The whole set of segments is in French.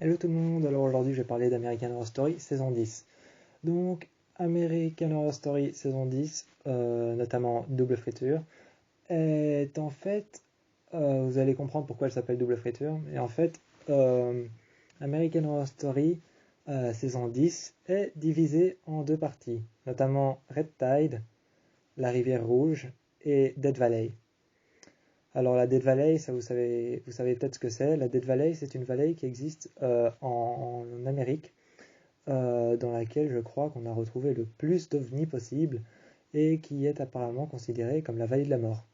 Hello tout le monde, alors aujourd'hui je vais parler d'American Horror Story saison 10. Donc American Horror Story saison 10, notamment Double Friture, est en fait, vous allez comprendre pourquoi elle s'appelle Double Friture, et en fait American Horror Story saison 10 est divisée en deux parties, notamment Red Tide, la rivière rouge, et Dead Valley. Alors la Dead Valley, ça vous savez peut-être ce que c'est. La Dead Valley, c'est une vallée qui existe en Amérique, dans laquelle je crois qu'on a retrouvé le plus d'ovnis possible et qui est apparemment considérée comme la vallée de la mort.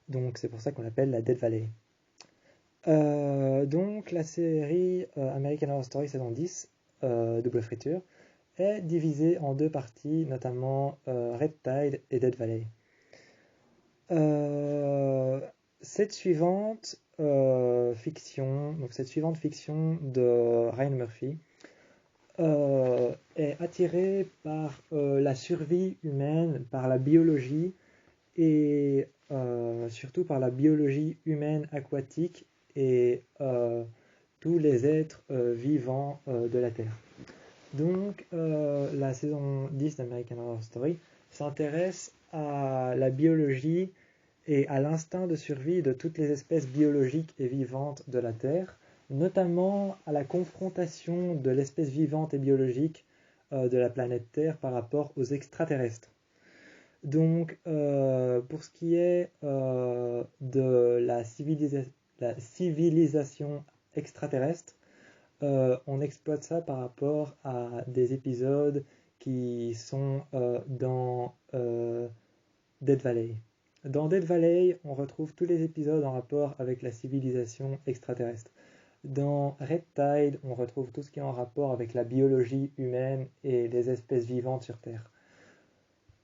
Donc c'est pour ça qu'on l'appelle la Dead Valley. Donc la série American Horror Story saison 10, double friture, est divisée en deux parties, notamment Red Tide et Dead Valley. Euh, cette suivante cette suivante fiction de Ryan Murphy est attirée par la survie humaine, par la biologie et surtout par la biologie humaine aquatique et tous les êtres vivants de la Terre. Donc la saison 10 d'American Horror Story s'intéresse à la biologie et à l'instinct de survie de toutes les espèces biologiques et vivantes de la Terre, notamment à la confrontation de l'espèce vivante et biologique de la planète Terre par rapport aux extraterrestres. Donc, pour ce qui est de la civilisation extraterrestre, on exploite ça par rapport à des épisodes qui sont dans Dead Valley. Dans Dead Valley, on retrouve tous les épisodes en rapport avec la civilisation extraterrestre. Dans Red Tide, on retrouve tout ce qui est en rapport avec la biologie humaine et les espèces vivantes sur Terre.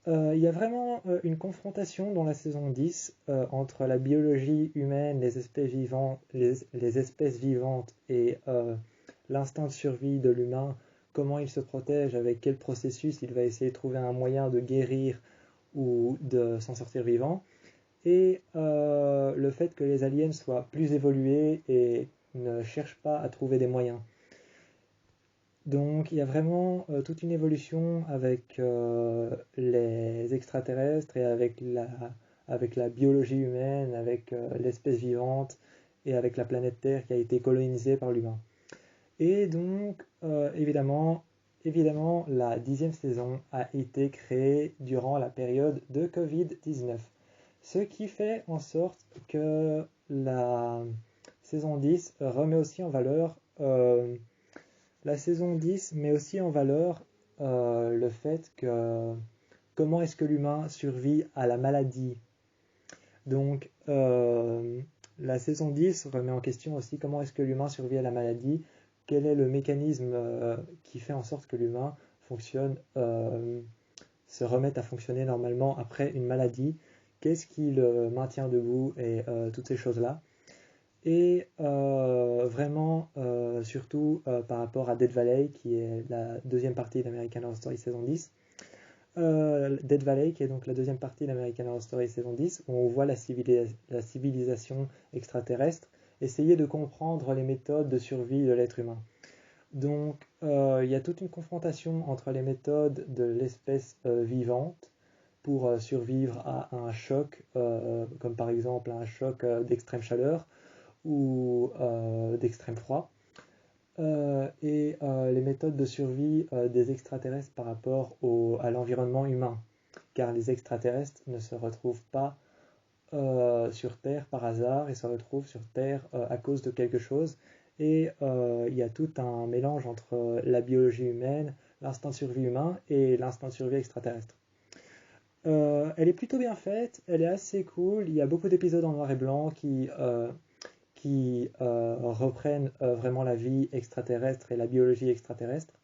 Il y a vraiment une confrontation dans la saison 10 entre la biologie humaine, les espèces vivantes et l'instinct de survie de l'humain, comment il se protège, avec quel processus il va essayer de trouver un moyen de guérir ou de s'en sortir vivant, et le fait que les aliens soient plus évolués et ne cherchent pas à trouver des moyens. Donc il y a vraiment toute une évolution avec les extraterrestres et avec la biologie humaine, avec l'espèce vivante et avec la planète Terre qui a été colonisée par l'humain. Et donc évidemment, la 10e saison a été créée durant la période de Covid-19. Ce qui fait en sorte que la saison 10 remet aussi en valeur la saison 10 met aussi en valeur le fait que comment est-ce que l'humain survit à la maladie. Donc la saison 10 remet en question aussi comment est-ce que l'humain survit à la maladie, quel est le mécanisme qui fait en sorte que l'humain fonctionne, se remette à fonctionner normalement après une maladie, qu'est-ce qui le maintient debout et toutes ces choses-là. Et vraiment, surtout par rapport à Dead Valley, qui est la deuxième partie d'American Horror Story saison 10. Dead Valley, qui est donc la deuxième partie d'American Horror Story saison 10, où on voit la civilisation extraterrestre essayer de comprendre les méthodes de survie de l'être humain. Donc, il y a toute une confrontation entre les méthodes de l'espèce vivante pour survivre à un choc, comme par exemple un choc d'extrême chaleur ou d'extrême froid, et les méthodes de survie des extraterrestres par rapport à l'environnement humain, car les extraterrestres ne se retrouvent pas sur Terre par hasard, ils se retrouvent sur Terre à cause de quelque chose, et il y a tout un mélange entre la biologie humaine, l'instinct de survie humain et l'instinct de survie extraterrestre. Elle est plutôt bien faite, elle est assez cool, il y a beaucoup d'épisodes en noir et blanc qui reprennent vraiment la vie extraterrestre et la biologie extraterrestre.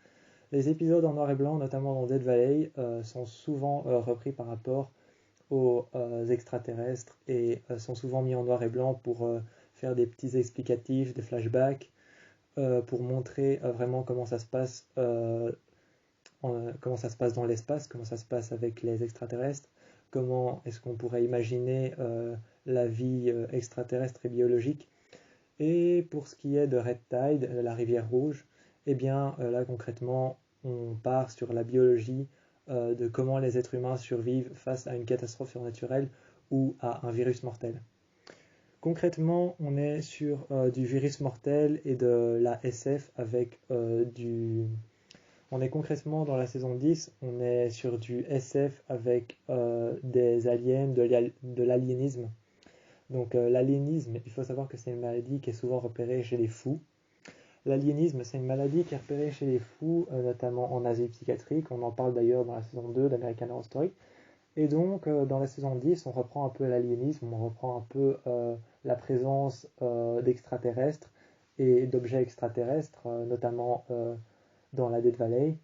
Les épisodes en noir et blanc, notamment dans Dead Valley, sont souvent repris par rapport aux extraterrestres et sont souvent mis en noir et blanc pour faire des petits explicatifs, des flashbacks, pour montrer vraiment comment ça se passe dans l'espace, comment ça se passe avec les extraterrestres, comment est-ce qu'on pourrait imaginer la vie extraterrestre et biologique. Et pour ce qui est de Red Tide, la rivière rouge, eh bien là concrètement, on part sur la biologie de comment les êtres humains survivent face à une catastrophe surnaturelle ou à un virus mortel. Concrètement, on est sur du virus mortel et de la SF avec On est concrètement dans la saison 10, on est sur du SF avec des aliens, de l'aliénisme. Donc l'aliénisme, il faut savoir que c'est une maladie qui est souvent repérée chez les fous. L'aliénisme, c'est une maladie qui est repérée chez les fous, notamment en Asie psychiatrique. On en parle d'ailleurs dans la saison 2 d'American Horror Story. Et donc, dans la saison 10, on reprend un peu l'aliénisme, on reprend un peu la présence d'extraterrestres et d'objets extraterrestres, notamment dans la Dead Valley,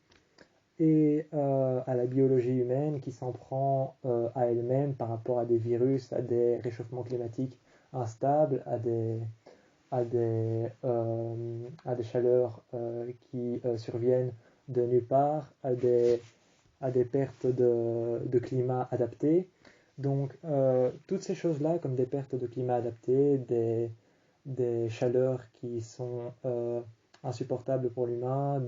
et à la biologie humaine qui s'en prend à elle-même par rapport à des virus, à des réchauffements climatiques instables, à des chaleurs qui surviennent de nulle part, à des pertes de climat adapté. Donc, toutes ces choses-là, comme des pertes de climat adapté, des chaleurs qui sont insupportables pour l'humain,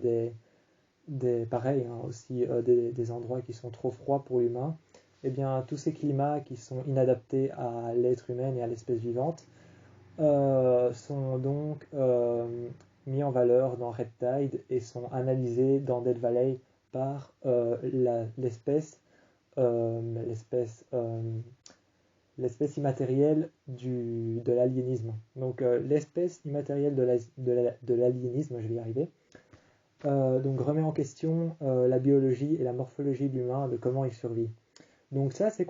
pareil, hein, aussi des endroits qui sont trop froids pour l'humain, eh bien, tous ces climats qui sont inadaptés à l'être humain et à l'espèce vivante sont donc mis en valeur dans Red Tide et sont analysés dans Dead Valley par l'espèce immatérielle de l'aliénisme. Donc l'espèce immatérielle de l'aliénisme, je vais y arriver, donc remet en question la biologie et la morphologie de l'humain, de comment il survit. Donc ça, c'est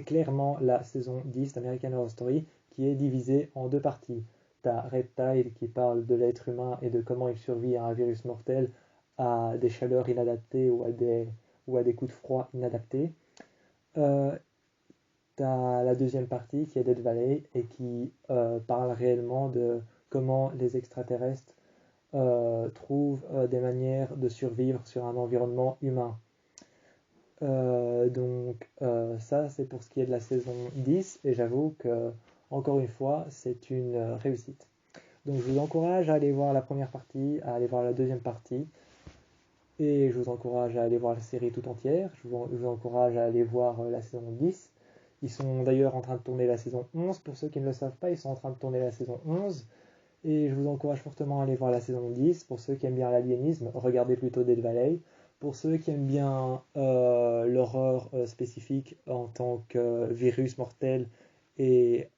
clairement la saison 10 d'American Horror Story qui est divisée en deux parties. T'as Red Tide qui parle de l'être humain et de comment il survit à un virus mortel, à des chaleurs inadaptées ou à des coups de froid inadaptés. T'as la deuxième partie qui est Dead Valley et qui parle réellement de comment les extraterrestres trouvent des manières de survivre sur un environnement humain. Ça, c'est pour ce qui est de la saison 10 et j'avoue que, encore une fois, c'est une réussite. Donc je vous encourage à aller voir la première partie, à aller voir la deuxième partie et je vous encourage à aller voir la série tout entière. Je vous encourage à aller voir la saison 10. Ils sont d'ailleurs en train de tourner la saison 11. Pour ceux qui ne le savent pas, ils sont en train de tourner la saison 11. Et je vous encourage fortement à aller voir la saison 10. Pour ceux qui aiment bien l'aliénisme, regardez plutôt Dead Valley. Pour ceux qui aiment bien l'horreur spécifique en tant que virus mortel et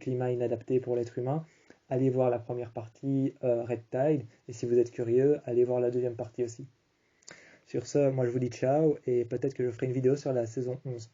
climat inadapté pour l'être humain, allez voir la première partie Red Tide. Et si vous êtes curieux, allez voir la deuxième partie aussi. Sur ce, moi je vous dis ciao et peut-être que je ferai une vidéo sur la saison 11.